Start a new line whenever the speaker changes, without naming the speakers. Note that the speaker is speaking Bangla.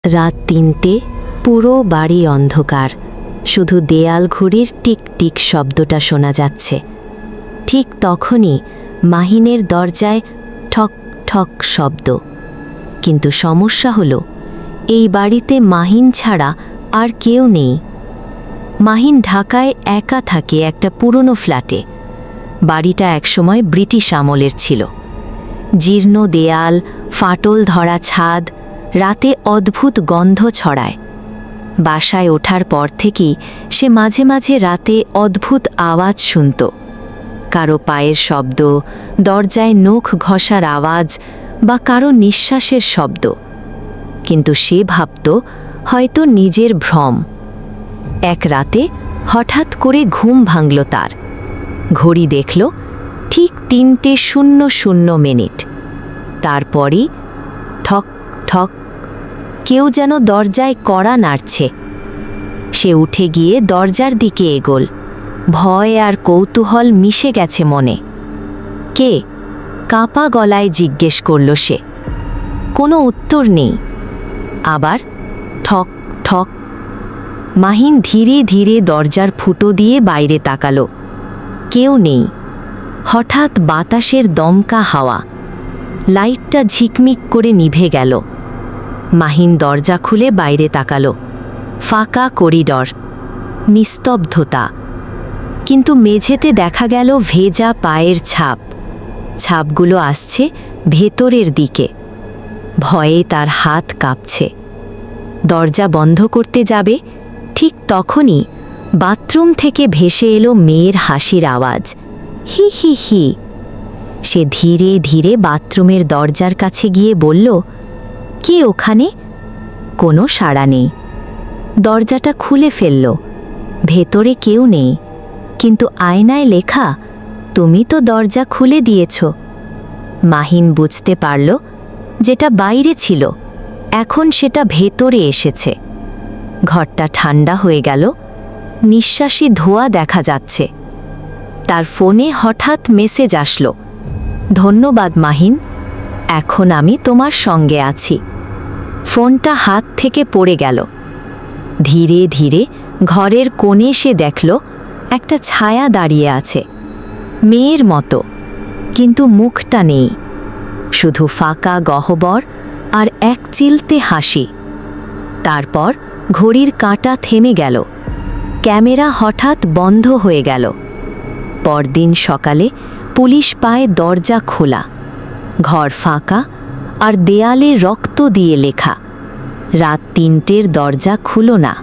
রাত ৩টে, পুরো বাড়ি অন্ধকার। শুধু দেয়াল ঘড়ির টিক টিক শব্দটা শোনা যাচ্ছে। ঠিক তখনই মাহিনের দরজায় ঠক ঠক শব্দ। কিন্তু সমস্যা হলো, এই বাড়িতে মাহিন ছাড়া আর কেউ নেই। মাহিন ঢাকায় একা থাকে একটা পুরনো ফ্ল্যাটে। বাড়িটা একসময় ব্রিটিশ আমলের ছিল। জীর্ণ দেয়াল, ফাটল ধরা ছাদ, রাতে অদ্ভুত গন্ধ ছড়ায়। বাসায় ওঠার পর থেকেই সে মাঝে মাঝে রাতে অদ্ভুত আওয়াজ শুনত। কারো পায়ের শব্দ, দরজায় নখ ঘষার আওয়াজ বা কারো নিঃশ্বাসের শব্দ। কিন্তু সে ভাবত হয়তো নিজের ভ্রম। এক রাতে হঠাৎ করে ঘুম ভাঙল তার। ঘড়ি দেখল ঠিক ৩:০০। তারপরই ঠক ঠক, কেউ যেন দরজায় কড়া নাড়ছে। সে উঠে গিয়ে দরজার দিকে এগোল। ভয় আর কৌতূহল মিশে গেছে মনে। কে? কাঁপা গলায় জিজ্ঞেস করল সে। কোনো উত্তর নেই। আবার ঠক ঠক। মাহিন ধীরে ধীরে দরজার ফুটো দিয়ে বাইরে তাকালো। কেউ নেই। হঠাৎ বাতাসের দমকা হাওয়া। লাইটটা ঝিকমিক করে নিভে গেল। মাহিন দরজা খুলে বাইরে তাকালো। ফাঁকা করিডর, নিস্তব্ধতা। কিন্তু মেঝেতে দেখা গেল ভেজা পায়ের ছাপ। ছাপগুলো আসছে ভেতরের দিকে। ভয়ে তার হাত কাঁপছে। দরজা বন্ধ করতে যাবে, ঠিক তখনই বাথরুম থেকে ভেসে এলো মেয়ের হাসির আওয়াজ। হি হি হি। সে ধীরে ধীরে বাথরুমের দরজার কাছে গিয়ে বলল, কে ওখানে? কোনো সাড়া নেই। দরজাটা খুলে ফেলল। ভেতরে কেউ নেই, কিন্তু আয়নায় লেখা, তুমি তো দরজা খুলে দিয়েছ। মাহিন বুঝতে পারল, যেটা বাইরে ছিল এখন সেটা ভেতরে এসেছে। ঘরটা ঠান্ডা হয়ে গেল। নিঃশ্বাসী ধোঁয়া দেখা যাচ্ছে। তার ফোনে হঠাৎ মেসেজ আসলো, ধন্যবাদ মাহিন, এখন আমি তোমার সঙ্গে আছি। ফোনটা হাত থেকে পড়ে গেল। ধীরে ধীরে ঘরের কোণে সে দেখল একটা ছায়া দাঁড়িয়ে আছে, মেয়ের মতো, কিন্তু মুখটা নেই। শুধু ফাঁকা গহ্বর আর এক চিলতে হাসি। তারপর ঘড়ির কাঁটা থেমে গেল। ক্যামেরা হঠাৎ বন্ধ হয়ে গেল। পরদিন সকালে পুলিশ পায় দরজা খোলা, ঘর ফাঁকা আর দেয়ালে রক্ত দিয়ে লেখা, রাত ৩টের দরজা খুলো না।